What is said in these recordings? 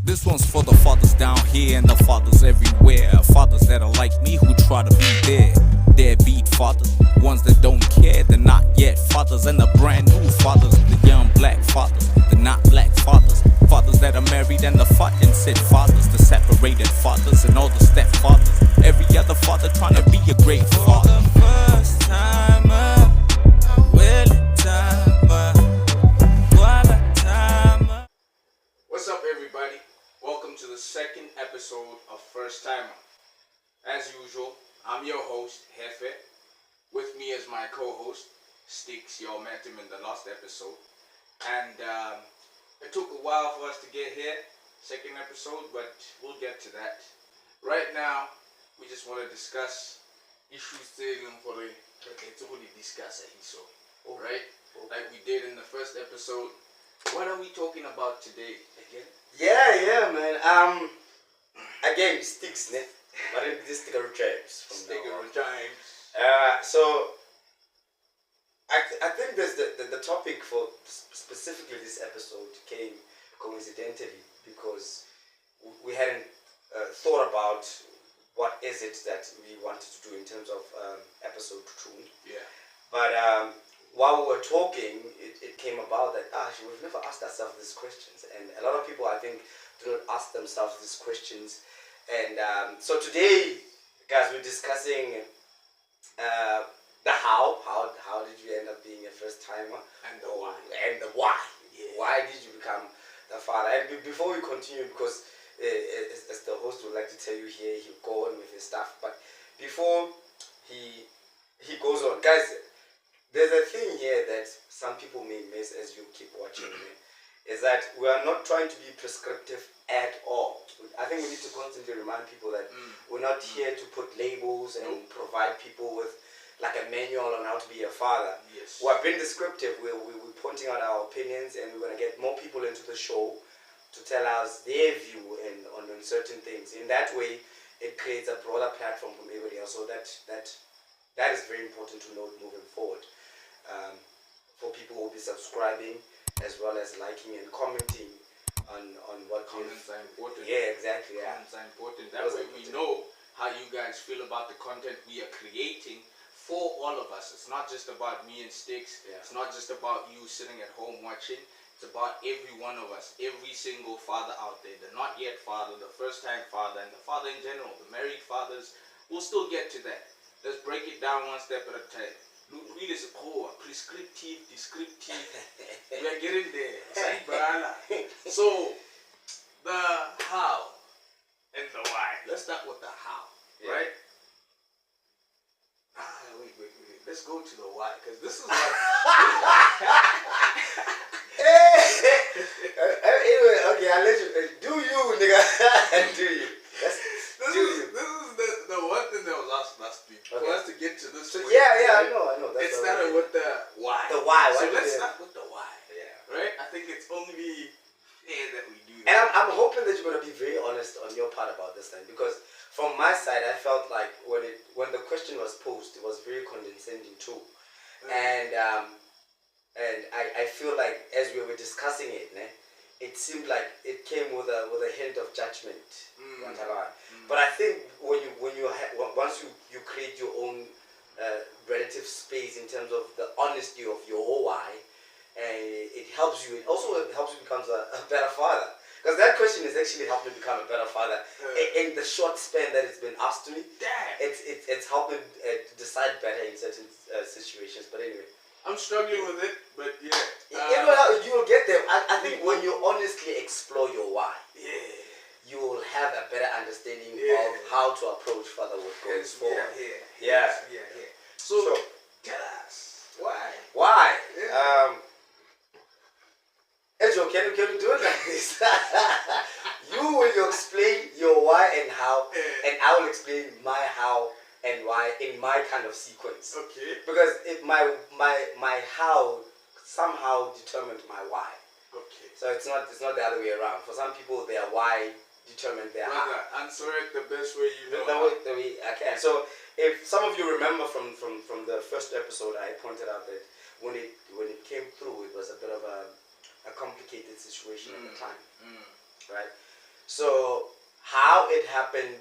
This one's for the fathers down here and the fathers everywhere. Fathers that are like me who try to be there. Deadbeat fathers, ones that don't care, they're not yet fathers. And the brand new fathers, the young black fathers, the not black fathers. Fathers that are married and the fucking said fathers. The separated fathers and all the stepfathers. Every other father trying to be a great father. For the first time, What's up, everybody? Welcome to the second episode of First Timer. As usual, I'm your host, HeFe. With me is my co-host, Stix. Y'all met him in the last episode. And it took a while for us to get here, second episode, but we'll get to that. Right now, we just want to discuss issues for the discuss so, right? Like we did in the first episode. What are we talking about today again? Yeah, man. Again, Stix, ne? But then this sticker James from James. So I think there's the topic for specifically this episode came coincidentally because we hadn't thought about what is it that we wanted to do in terms of episode 2. Yeah. But while we were talking, it came about that we've never asked ourselves these questions, and a lot of people I think do not ask themselves these questions. And so today, guys, we're discussing the how did you end up being a first timer, and the why. And the why. Yeah. Why did you become the father? And before we continue, because as the host would like to tell you here, he'll go on with his stuff. But before he goes on, guys, there's a thing here that some people may miss as you keep watching me, is that we are not trying to be prescriptive at all. I think we need to constantly remind people that we're not here to put labels and provide people with like a manual on how to be a father. Yes. We're being descriptive. We're pointing out our opinions, and we're going to get more people into the show to tell us their view on certain things. In that way, it creates a broader platform from everybody else. So that is very important to note moving forward. For people who will be subscribing as well as liking and commenting on what Comments are important. Yeah, exactly. Yeah. Comments are important. That way we know how you guys feel about the content we are creating for all of us. It's not just about me and Stix. Yeah. It's not just about you sitting at home watching. It's about every one of us, every single father out there, the not yet father, the first time father, and the father in general, the married fathers. We'll still get to that. Let's break it down one step at a time. Read is a core, prescriptive, descriptive. We are getting there. So, the how and the why. Let's start with the how, right? Wait. Let's go to the why, because this is what... Anyway, okay, I'll let you. Do you, nigga? Do you? This is the one thing that was asked last week. Okay. For us to get to this point. Yeah, I know. It started with the why. The why. So let's start with the why. Yeah. Right? I think it's only fair that we do And that. I'm hoping that you're gonna be very honest on your part about this thing, because from my side, I felt like when the question was posed, it was very condescending too, and I feel like as we were discussing it, it seemed like it came with a hint of judgment. But I think once you create your own relative space in terms of the honesty of your why, it helps you. It also helps you become a better father. Because that question has actually helped me become a better father. In the short span that it's been asked to me, it's helped me decide better in certain situations. But anyway, I'm struggling with it, but yeah. You'll get there. I think when you honestly explore your why, you will have a better understanding of how to approach fatherhood going forward. Yeah. So, tell us why. Why? Yeah. Ejo, can you do it like this? You will explain your why and how, and I will explain my how and why in my kind of sequence. Okay. Because my how somehow determined my why. Okay. So it's not the other way around. For some people, their why determined their how. Answer it the best way you know. The way I can. So if some of you remember from the first episode, I pointed out that when it came through, it was a bit of a complicated situation at the time, right? So how it happened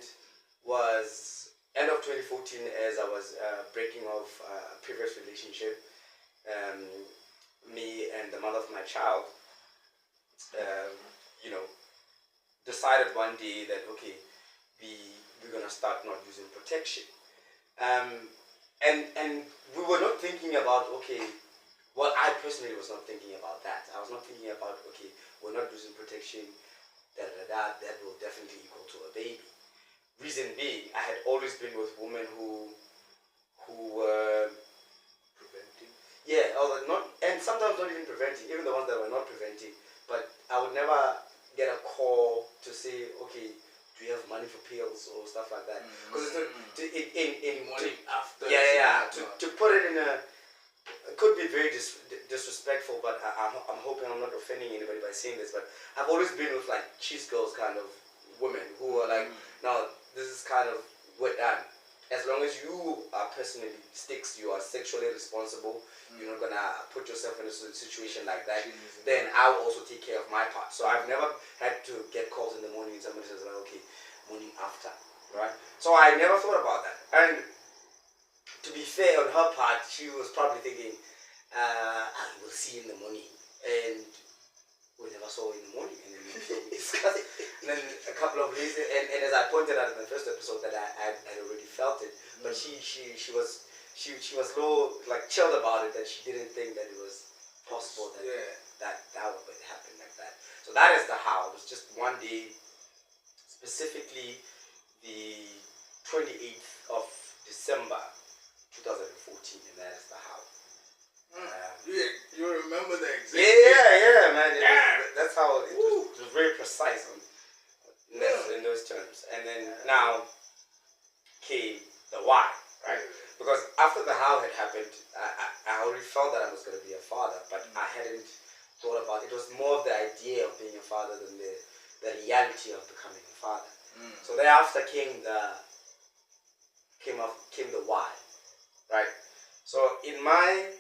was end of 2014, as I was breaking off a previous relationship. Me and the mother of my child, you know, decided one day that okay, we're gonna start not using protection. And we were not thinking about okay. Well, I personally was not thinking about that. I was not thinking about okay, we're not using protection. That will definitely equal to a baby. Reason being, I had always been with women who were Preventing. yeah, or not, and sometimes not even preventing, even the ones that were not preventing. But I would never get a call to say, okay, do you have money for pills or stuff like that? Because Money after. to put it in a, it could be very disrespectful, but I'm hoping I'm not offending anybody by saying this. But I've always been with like cheese girls kind of women who are like, no, this is kind of we're done. As long as you are personally Stix, you are sexually responsible, you're not gonna put yourself in a situation like that, then I'll also take care of my part. So I've never had to get calls in the morning and somebody says, like, okay, morning after, right? So I never thought about that. And to be fair, on her part, she was probably thinking, we'll see you in the morning. And we never saw her in the morning. And then we discussed. And then a couple of days, and as I pointed out in the first episode, that I had already felt it. But she was low, like chilled about it, that she didn't think that it was possible that would happen like that. So that is the how. It was just one day, specifically the 28th of December 2014, and that is the how. You remember the exact Yeah, man. That's how it was very precise in those terms. And then now came the why, right? Because after the how had happened, I already felt that I was going to be a father, but I hadn't thought about it. It was more of the idea of being a father than the reality of becoming a father. So thereafter came the why, right? So in my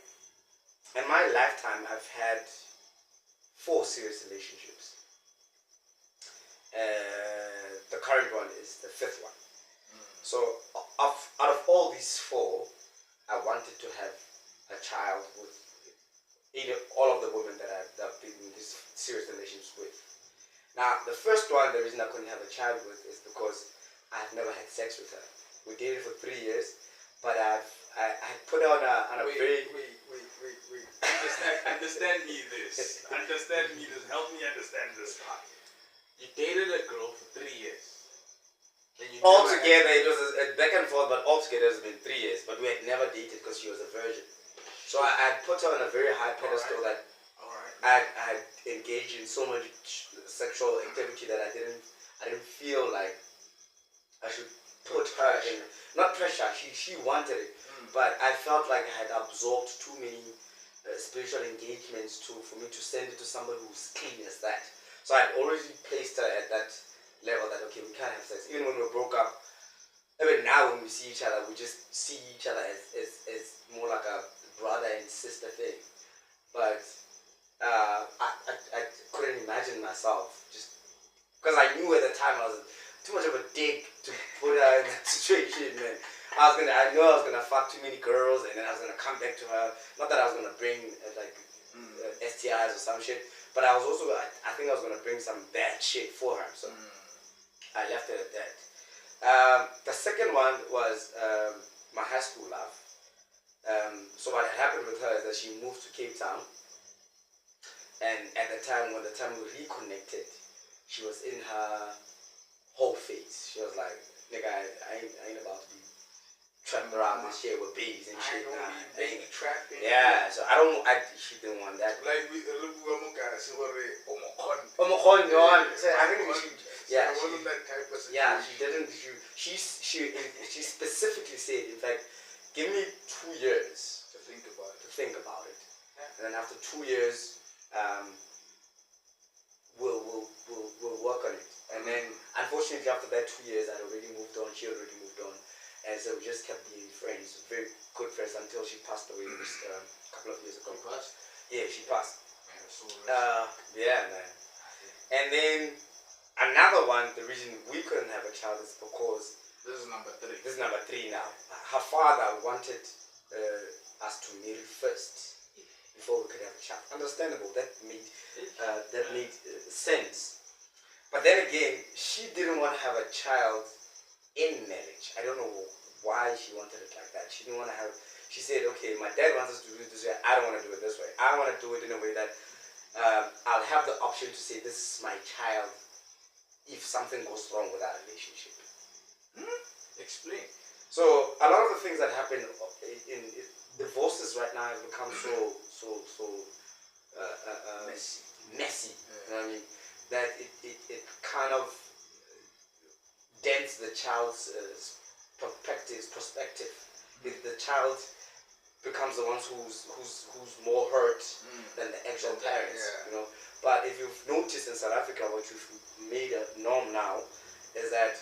lifetime, I've had 4 serious relationships. The current one is the 5th one. So out of all these 4, I wanted to have a child with all of the women that I've been in these serious relationships with. Now, the first one, the reason I couldn't have a child with is because I've never had sex with her. We dated for 3 years, but I put her on a Wait. Understand me this. Help me understand this part. You dated a girl for 3 years. Altogether, it was a back and forth, but altogether it's been 3 years. But we had never dated because she was a virgin. So I had put her on a very high pedestal that I had engaged in so much sexual activity that I didn't feel like I should put her in, not pressure. She wanted it, but I felt like I had absorbed too many spiritual engagements for me to send it to somebody who's clean as that. So I had already placed her at that level that okay, we can't have sex. Even when we broke up, even now when we see each other, we just see each other as more like a brother and sister thing. But I couldn't imagine myself, just because I knew at the time I was too much of a dick to put her in that situation, man. I knew I was gonna fuck too many girls, and then I was gonna come back to her. Not that I was gonna bring STIs or some shit, but I was also I think I was gonna bring some bad shit for her. So I left it at that. The second one was my high school love. So what had happened with her is that she moved to Cape Town, and at the time when we reconnected, she was in her whole phase. She was like, nigga, I ain't about to be trapped around this shit with babies and shit. Baby trapping. Yeah, so she didn't want that. Like I think that type of situation. Yeah, she didn't. She specifically said, in fact, give me 2 years to think about it. And then after 2 years, we'll work on it. And then, unfortunately, after that 2 years, I'd already moved on. She already moved on, and so we just kept being friends, very good friends, until she passed away a couple of years ago. She passed? Yeah, she passed. Man, so Yeah, man. And then another another one, the reason we couldn't have a child is because This is number 3. this is number 3 now. Her father wanted us to marry first before we could have a child. Understandable. That made sense. But then again, she didn't want to have a child in marriage. I don't know why she wanted it like that. She didn't want to have. She said, "Okay, my dad wants us to do it this way. I don't want to do it this way. I want to do it in a way that I'll have the option to say this is my child if something goes wrong with our relationship." Explain. So a lot of the things that happen in divorces right now have become so messy. You know what I mean? That it kind of dents the child's perspective. If the child becomes the ones who's more hurt than the actual parents, you know. But if you've noticed in South Africa, what you've made a norm now is that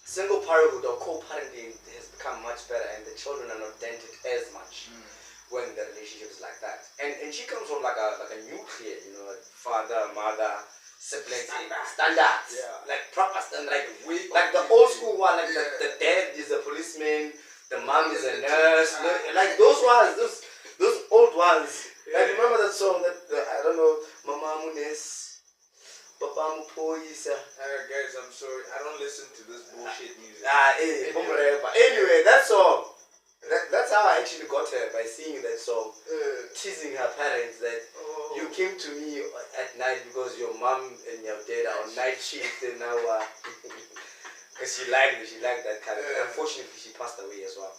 single parenthood or co-parenting has become much better, and the children are not dented as much when the relationship is like that. And she comes from like a nuclear, you know, like father, mother, siblings, standards, like proper standard, like the old school one, like the dad is a policeman, the mom is a nurse, like those ones, those old ones. Like remember that song that I don't know, Mama Munes. Papa Mupoisa. Guys, I'm sorry. I don't listen to this bullshit music. Anyway, that song. That's how I actually got her, by singing that song, teasing her parents that you came to me at night because your mom and your dad are on night shift, and now because she liked that kind of. Unfortunately, she passed away as well.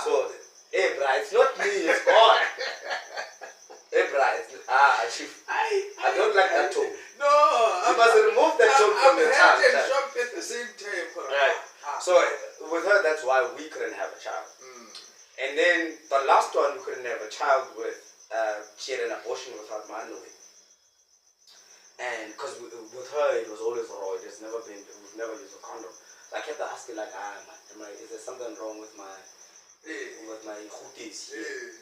So, hey, bro, it's not me, it's God. Hey, bro, I don't like that tone. No, you must remove that tone from your tongue. I'm and shocked at the same time. Right. So with her, that's why we couldn't have a child. And then the last one we couldn't have a child with, she had an abortion without my knowing. And because with her, it was always raw. We've never used a condom. So I kept asking like, is there something wrong with my hutis here?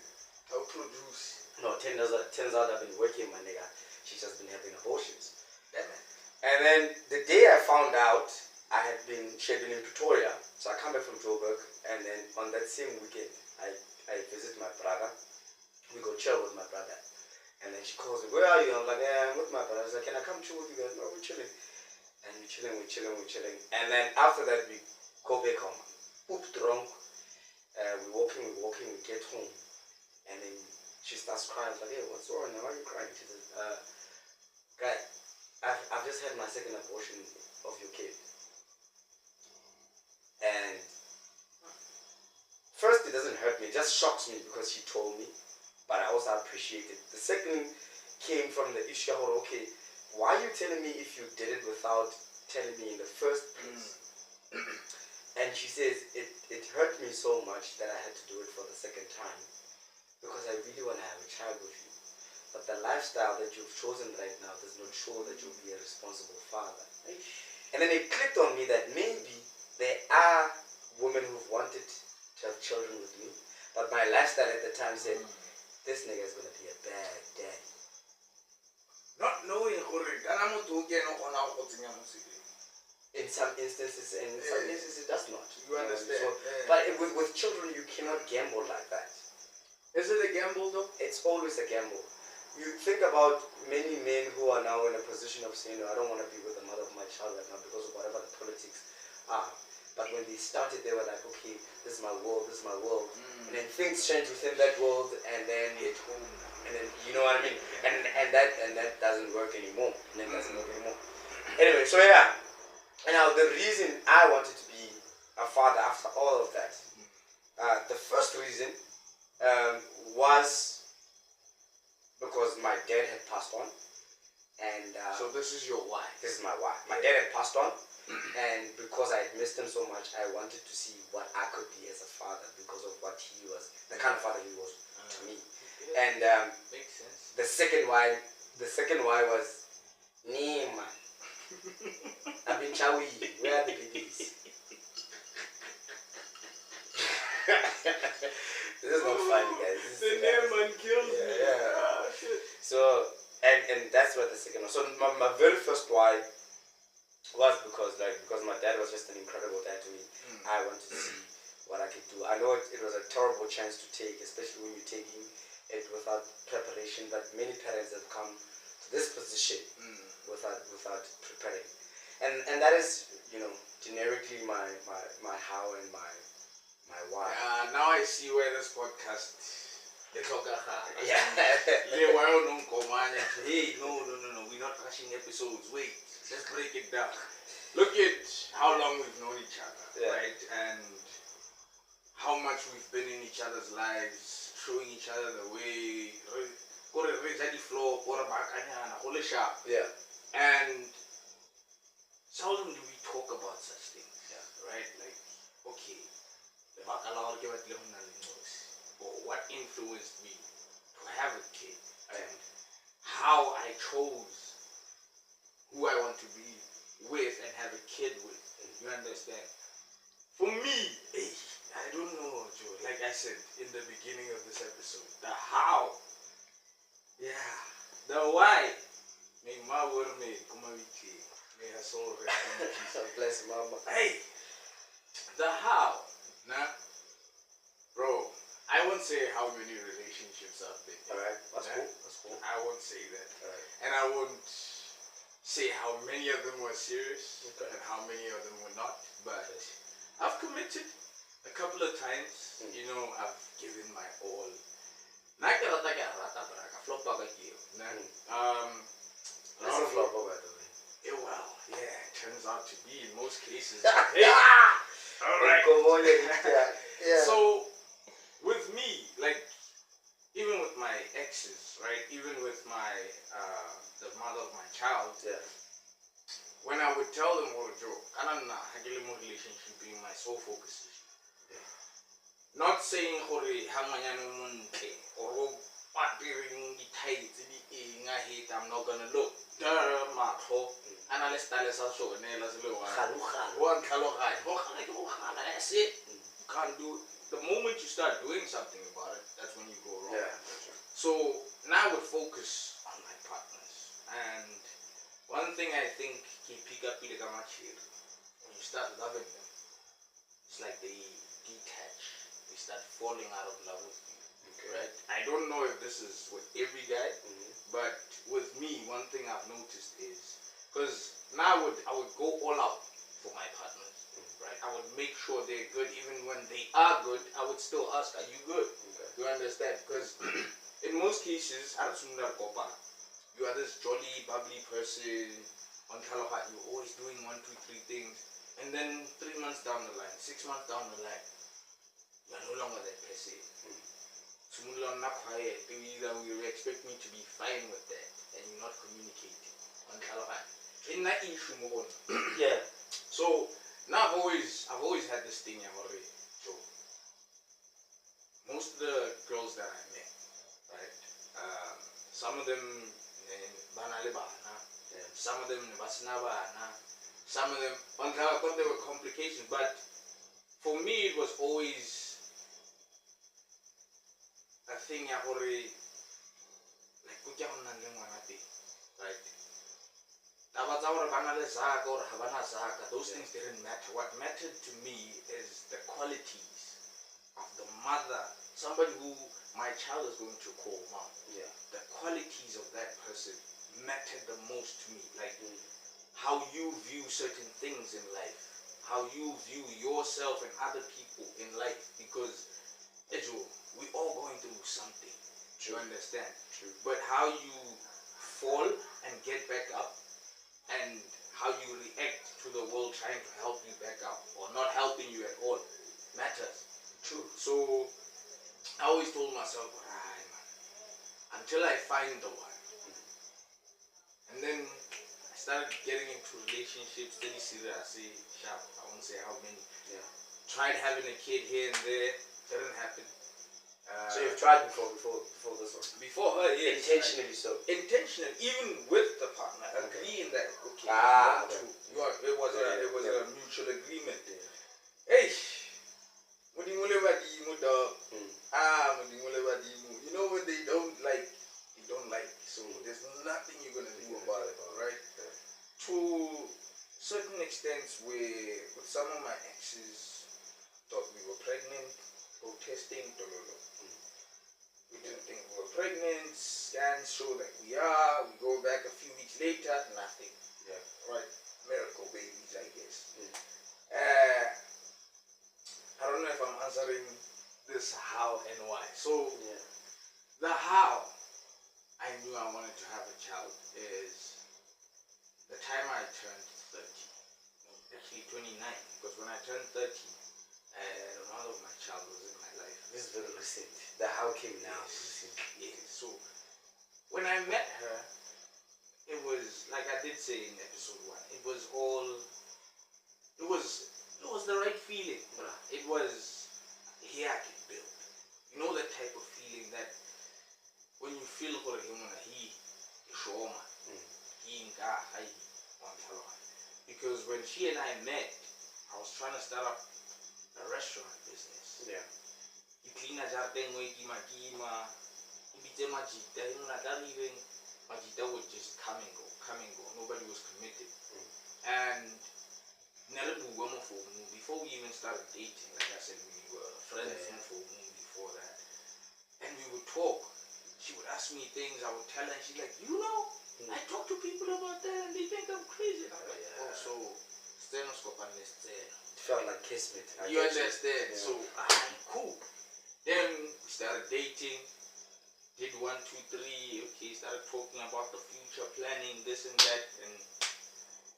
I'll produce. No, turns out I've been working, my nigga. She's just been having abortions. And then the day I found out, she had been in Pretoria. So I come back from Joburg, and then on that same weekend, I visit my brother. We go chill with my brother. And then she calls me, "Where are you?" I'm like, "Yeah, I'm with my brother." I was like, "Can I come chill with you guys?" "No, we're chilling." And we're chilling. And then after that, we go back home. Oop, drunk. We're walking, we get home. And then she starts crying. I was like, "Hey, what's wrong? Why are you crying?" She says, "Guy, I've just had my second abortion of your kid." And first, it doesn't hurt me. It just shocks me because she told me. But I also appreciate it. The second came from the issue of, okay, why are you telling me if you did it without telling me in the first place? And she says, it hurt me so much that I had to do it for the second time because I really want to have a child with you. But the lifestyle that you've chosen right now does not show that you'll be a responsible father. And then it clicked on me that maybe there are women who've wanted to have children with me, but my lifestyle at the time said, this nigga is going to be a bad daddy. Not knowing in some instances, and in some instances it does not. You understand? But with children, you cannot gamble like that. Is it a gamble though? It's always a gamble. You think about many men who are now in a position of saying, "No, I don't want to be with the mother of my child right now because of whatever the politics are." But when they started, they were like, "Okay, this is my world, this is my world." And then things change within that world, and then you know what I mean? And that doesn't work anymore. Anyway, so yeah. And now the reason I wanted to be a father after all of that, the first reason was because my dad had passed on, and so this is your wife. This is my wife. My dad had passed on, and because I had missed him so much, I wanted to see what I could be as a father because of what he was, the kind of father he was to me. And makes sense. the second why was Nima. I've been chowy. Where are the babies? This is not funny, guys. The name man kills me. Yeah. Oh, shit. So, and that's what the second one. So my very first why was because my dad was just an incredible dad to me. I wanted to see what I could do. I know it was a terrible chance to take, especially when you're taking it without preparation. But many parents have come to this position without preparing, and that is generically my how and my why. Now I see where this podcast. Yeah. Hey, no, we're not rushing episodes. Wait, let's break it down. Look at how long we've known each other, right? And how much we've been in each other's lives, showing each other the way. Yeah. And seldom do we talk about such things, right? Like, okay, or what influenced me to have a kid, and how I chose who I want to be with and have a kid with. You understand? For me, I don't know, Joe. Like I said in the beginning of this episode, the how, the why. May my word may come out may her soul rest in peace. Bless mama. Hey, the how, nah, bro. I won't say how many relationships I've been in. Alright, that's cool. I won't say that. Alright. And I won't say how many of them were serious and how many of them were not. But I've committed a couple of times. I've given my all. That's a flop, by the way. Well, yeah, it turns out to be in most cases. Hey. Alright. Yeah. So, with me, like, even with my exes, right? Even with my, the mother of my child, when I would tell them, oh, Joe, I don't know, I get more relationship being my sole focus. Not saying, or I'm not gonna look. That's it. You can't do it. The moment you start doing something about it, that's when you go wrong. Yeah. So now I would focus on my partners. And one thing I think when you start loving them, it's like they detach. They start falling out of love with you. Right? I don't know if this is with every guy, but with me, one thing I've noticed is, because now I would go all out for my partners. Right? I would make sure they're good. Even when they are good, I would still ask, are you good? You understand? Because in most cases, you are this jolly, bubbly person on Kalahad. You're always doing 1, 2, 3 things. And then 3 months down the line, 6 months down the line, you are no longer that person. Quiet. You expect me to be fine with that, and you're not communicating on Kalahad. In that issue, Yeah. So now I've always had this thing already. So most of the girls that I met, right? Some of them some of them some of them I thought there were complications, but for me it was always a thing already, like right? Those things didn't matter. What mattered to me is the qualities of the mother, somebody who my child is going to call mom. Yeah. The qualities of that person mattered the most to me. Like how you view certain things in life, how you view yourself and other people in life. Because we all going through something. You understand? True. But how you fall and get back up, and how you react to the world trying to help you back up or not helping you at all matters. True. So I always told myself, man, until I find the one. And then I started getting into relationships, really serious. I say sharp, I won't say how many. Yeah. Tried having a kid here and there, didn't happen. So you've tried before this one? Before her, yes. Intentionally so? Intentionally, even with the partner, agreeing that, okay, it was a mutual agreement. Hey, you know what they don't like, so there's nothing you're going to do about it, right? To certain extent where with some of my exes thought we were pregnant, protesting, we didn't think we were pregnant, scans show that we are, we go back a few weeks later, nothing. Yeah. Right? Miracle babies, I guess. I don't know if I'm answering this how and why. So, the how I knew I wanted to have a child is the time I turned 30. Actually 29, because when I turned 30, the mother of my child was in my life. This is very recent. The how came now. Yes. So when I met her, it was like I did say in episode 1. It was the right feeling. It was here I can build. You know that type of feeling that when you feel for him he shoma. Because when she and I met, I was trying to start up a restaurant business. Yeah. You clean a jardin way, Majita, Majita would just come and go. Nobody was committed. And before we even started dating, like I said, we were friends before that. And we would talk. She would ask me things, I would tell her, and she's like, I talk to people about that and they think I'm crazy. And I'm like, so stenoscope understand. It felt like kismet. You understand? So, cool. Then we started dating, did 1, 2, 3, okay, started talking about the future, planning, this and that, and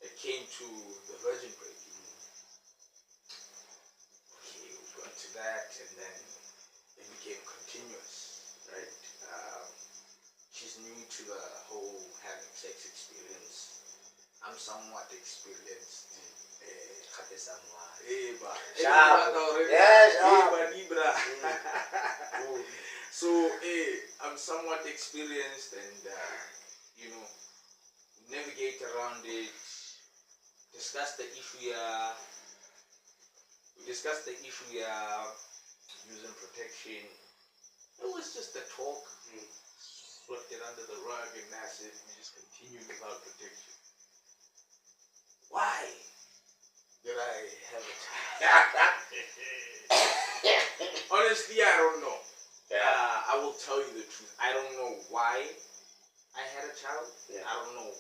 it came to the virgin break. Okay, we got to that, and then it became continuous, right? She's new to the whole having sex experience. I'm somewhat experienced. So, I'm somewhat experienced and, navigate around it. Discuss the issue using protection. It was just a talk. Swept it under the rug and that's it. We just continued without protection. Why did I have a child? Honestly, I don't know. I will tell you the truth. I don't know why I had a child. I don't know.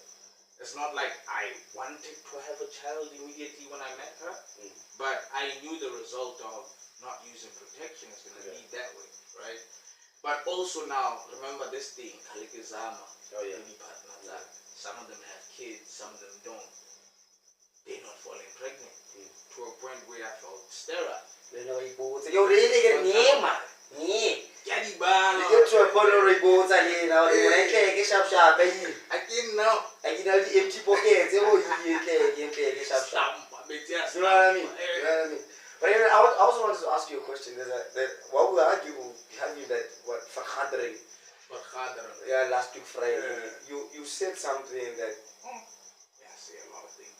It's not like I wanted to have a child immediately when I met her, but I knew the result of not using protection is going to lead that way, right? But also now, remember this thing, Kalikizama, some of them have kids, some of them don't. They're not falling pregnant to a point where I felt sterile. I didn't know. Empty pockets. You know what I mean? But anyway, I also wanted to ask you a question. What we having that vergadering. Yeah, last week Friday. You said something that. I say a lot of things.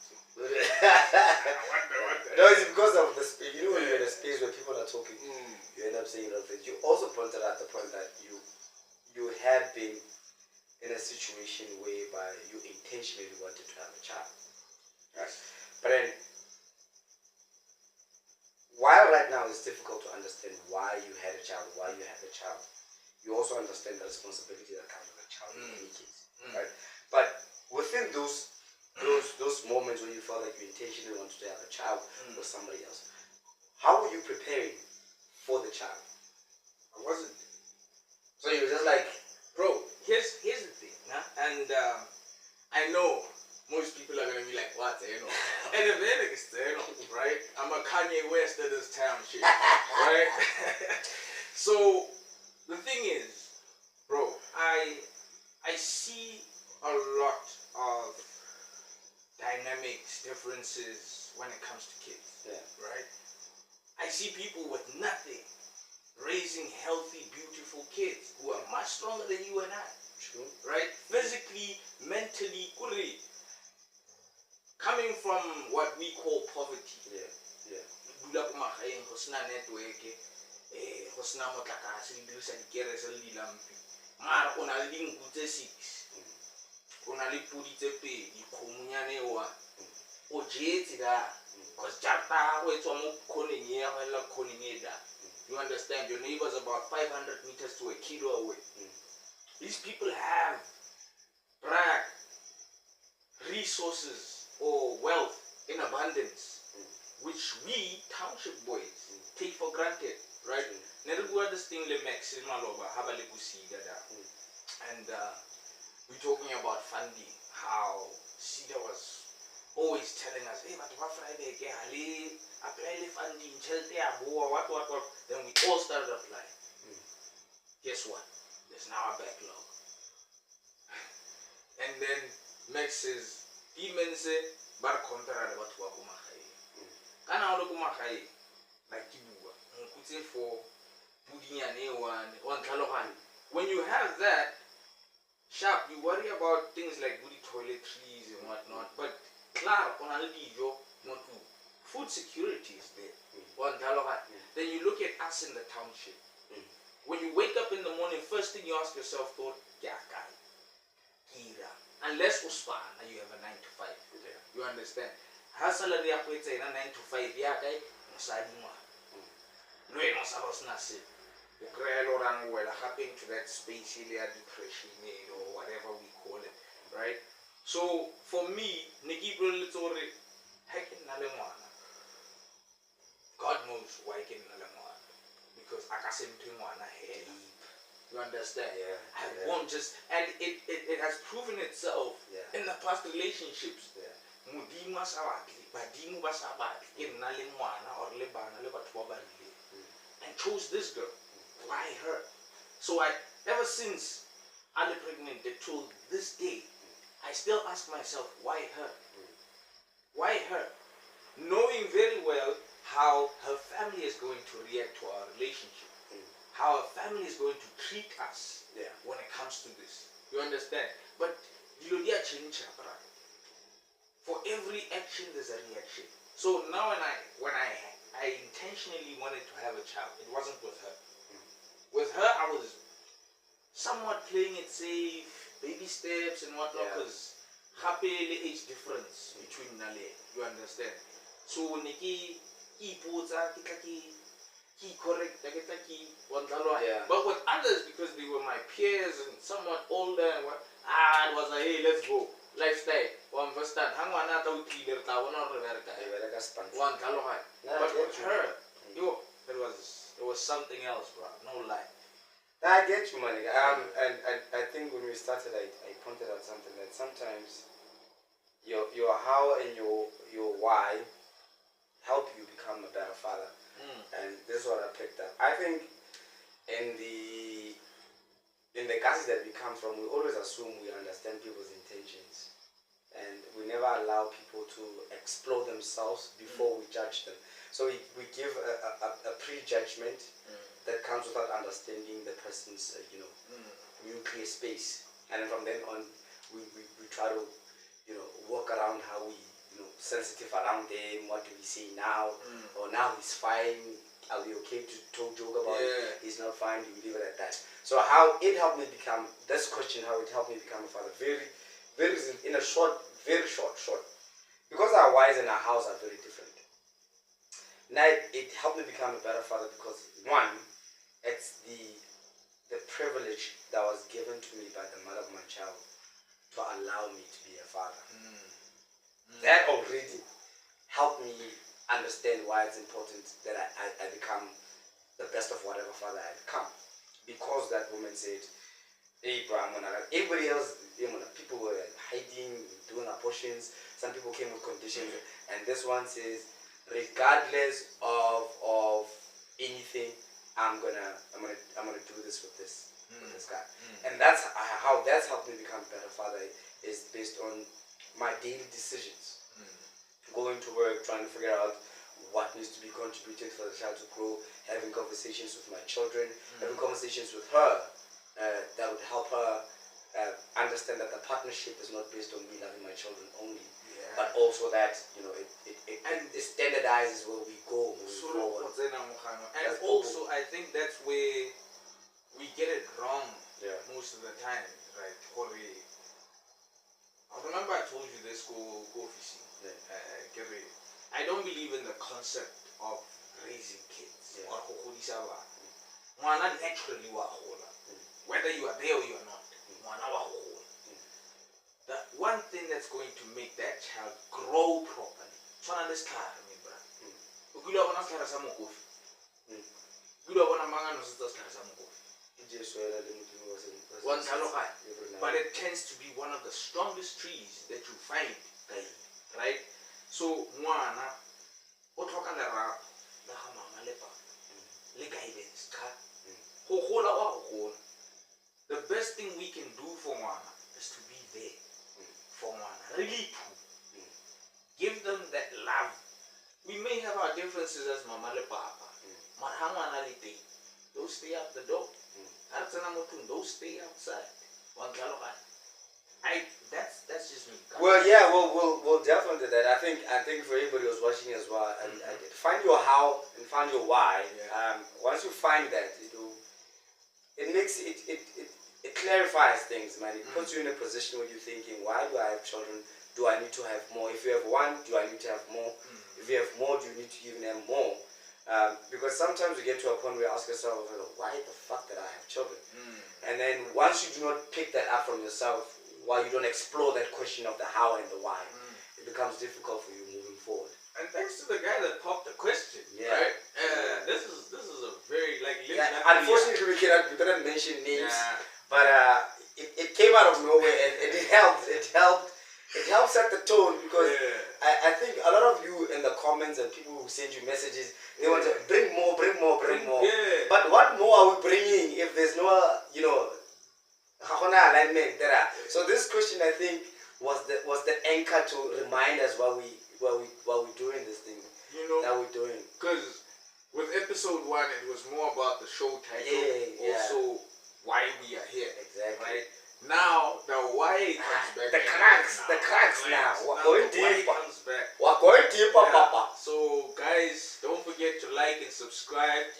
No, it's because of the space. You know when you're in a space where people are talking, you end up saying a lot of things. You also pointed out the point that you had been in a situation whereby you intentionally wanted to have a child. Right? But then, while right now it's difficult to understand why you had a child, why you had a child, you also understand the responsibility that comes with a child in any case. Right? But within those moments when you felt like you intentionally wanted to have a child with somebody else, how were you preparing for the child? I wasn't. So you were just like, bro, here's the thing, and I know most people are gonna be like, what, and if they're right? I'm a Kanye West of this town shit, right? So the thing is, bro, I see a lot of dynamics, differences when it comes to kids, right? I see people with nothing raising healthy, beautiful kids who are much stronger than you and I. True. Right? Physically, mentally, coming from what we call poverty. o jetse da because jarta o etswa mo cornering e ya go ela cornering e da. You understand? Your neighbor's about 500 meters to a kilo away. These people have resources or wealth in abundance, which we township boys take for granted, right? Never this thing le maximum over have a little seeder and we're talking about funding. How Cedar was always telling us, hey, but what Friday apply funding, what. Then we all started applying. Guess what? There's now a backlog. And then Max says, demons bar contrary about Wakumahai. Can I look Mahai like you were for Budi and one Kalohan? When you have that sharp, you worry about things like Budi toiletries and whatnot, but Clara on Aldijo, not to food security is there. One Kalohan. Then you look at us in the township. When you wake up in the morning, first thing you ask yourself, unless Uspana, you have a 9 to 5. You understand? Her salary up with a 9 to 5 yakai, Musadima. No, no, Sabosnasi. Ukrael or well, happening to that space depression or whatever we call it, right? So for me, Niki Brulitore, Hekin Nalemana. God knows why Hekin Nalemana. Because I can't Pimwana head. You understand? Yeah. I won't just, and it has proven itself in the past relationships. Mudima Sabati, Badimu Basabati, in Nalimwana or Lebana, Lebatwabali, and chose this girl. Why her? So ever since I'm pregnant till this day, I still ask myself, why her? Why her? Knowing very well how her family is going to react to our relationship. How a family is going to treat us when it comes to this. You understand? But for every action there's a reaction. So now when I intentionally wanted to have a child, it wasn't with her. With her I was somewhat playing it safe, baby steps and whatnot, because happy age difference between Nale. You understand? So Niki correct, but with others, because they were my peers and somewhat older, and it was a hey, let's go, lifestyle. One first time, hang on, but with her, it was something else, bro. No lie. I get you, money. And I think when we started, I pointed out something that sometimes your how and your why help you become a better father. And this is what I picked up. I think in the cases that we come from, we always assume we understand people's intentions, and we never allow people to explore themselves before we judge them. So we give a prejudgment that comes without understanding the person's nuclear space, and then from then on we try to work around how we sensitive around them. What do we say now? Or now he's fine. Are we okay to joke about it? He's not fine. We leave it at that. So how it helped me become this question? How it helped me become a father? Very in a very short. Because our wives and our house are very different. Now it helped me become a better father because one, it's the privilege that was given to me by the mother of my child to allow me to be a father. That already helped me understand why it's important that I become the best of whatever father I become. Because that woman said, hey, bro, everybody else, people were hiding, doing abortions, some people came with conditions, and this one says, regardless of anything, I'm gonna do this with this guy. And that's how that's helped me become a better father, is based on my daily decisions. Going to work, trying to figure out what needs to be contributed for the child to grow, having conversations with my children, having conversations with her that would help her understand that the partnership is not based on me loving my children only, but also that it standardizes where we go moving forward. And also I think that's where we get it wrong most of the time, right? I remember I told you this go fishing. I don't believe in the concept of raising kids or go godisa bana. Ngwana naturally wa gola. Whether you are there or you are not, ngwana wa gola. The one thing that's going to make that child grow properly. Tshwana le setlhare me bra. O kile wa bona setlhare sa mokofi. O kile wa bona mangano se tsa setlhare sa mokofi. But it tends to be one of the strongest trees that you find, right? So ngwana o tlhoka lerato la ga mama le papa le guidance ka go gola wa go gola. The best thing we can do for ngwana is to be there for ngwana, really to give them that love. We may have our differences as mama le papa, but ha ngwana le teng, those stay out the door. Those stay outside. That's just me. Well, yeah, we'll definitely do that. I think for everybody who's watching as well, and find your how and find your why. Yeah. Once you find that, it makes it clarifies things, man. It puts you in a position where you're thinking, why do I have children? Do I need to have more? If you have one, do I need to have more? If you have more, do you need to even have more? Because sometimes we get to a point where we ask ourselves, why the fuck did I have children? And then once you do not pick that up from yourself, while you don't explore that question of the how and the why, it becomes difficult for you moving forward. And thanks to the guy that popped the question, right? This is a very unfortunately we cannot mention names, but it came out of nowhere and it helped. It helped set the tone because I think a lot of you in the comments and people who send you messages, they want to bring more. Yeah. But what more are we bringing if there's no, alignment there? So this question, I think, was the anchor to remind us why we're doing this thing that we're doing. Because with episode 1, it was more about the show title, also why we are here. Exactly. Right? Now the why comes back. The cracks now. We're going deeper. Comes back. We're going deeper, Papa. So guys, don't forget to like and subscribe.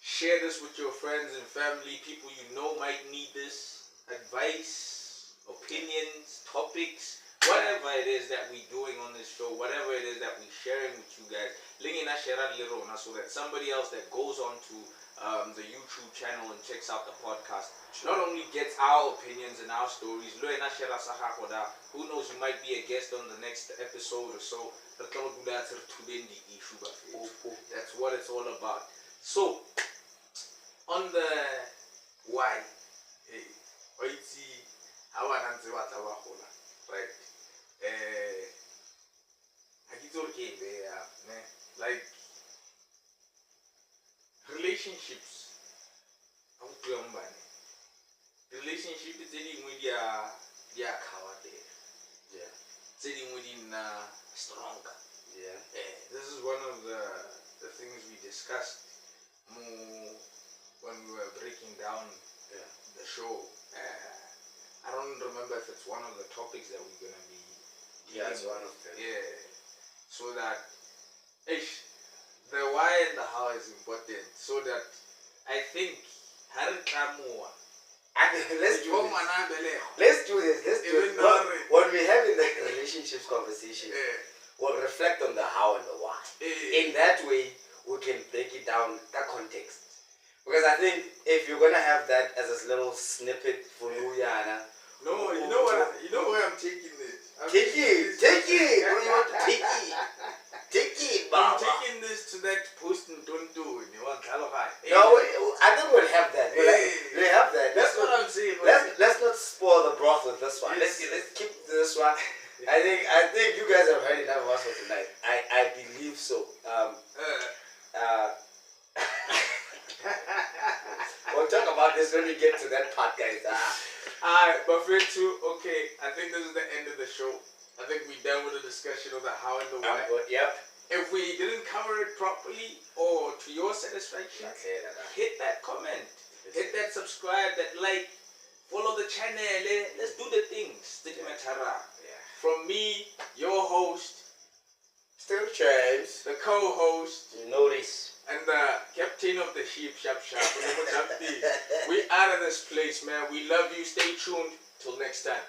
Share this with your friends and family. People you know might need this advice, opinions, topics, whatever it is that we're doing on this show, whatever it is that we're sharing with you guys. So that somebody else that goes on to the YouTube channel and checks out the podcast not only gets our opinions and our stories, who knows, you might be a guest on the next episode or so. That's what it's all about. So, on the why, right? Like relationships, relationship is anything they are kawate. It's anything stronger. This is one of the things we discussed when we were breaking down the show. I don't remember if it's one of the topics that we're gonna be. It's one of them. So that the why and the how is important. So that I think let's do this. What we have in the relationships conversation, we'll reflect on the how and the why. In that way, we can break it down, the context. Because I think if you're gonna have that as a little snippet for Luyana. No, you know where I'm taking this. Take it. What do you want to take it? Take it, Baba. I'm taking this to that post and don't do it. You want No, I think we'll have that. We'll have that. That's what I'm saying. Let's not spoil the broth with this one. Let's keep this one. I think you guys have heard enough of us for tonight. I believe so. We'll talk about this when we get to that part, guys. But for two, okay, I think this is the end of the show. I think we're done with the discussion of the how and the why. If we didn't cover it properly or to your satisfaction, hit that comment, hit that subscribe, that like, follow the channel. Let's do the things. From me, your host, Still James, the co-host, you know this, and the captain of the ship, Sharp. We out of this place, man. We love you. Stay tuned. Till next time.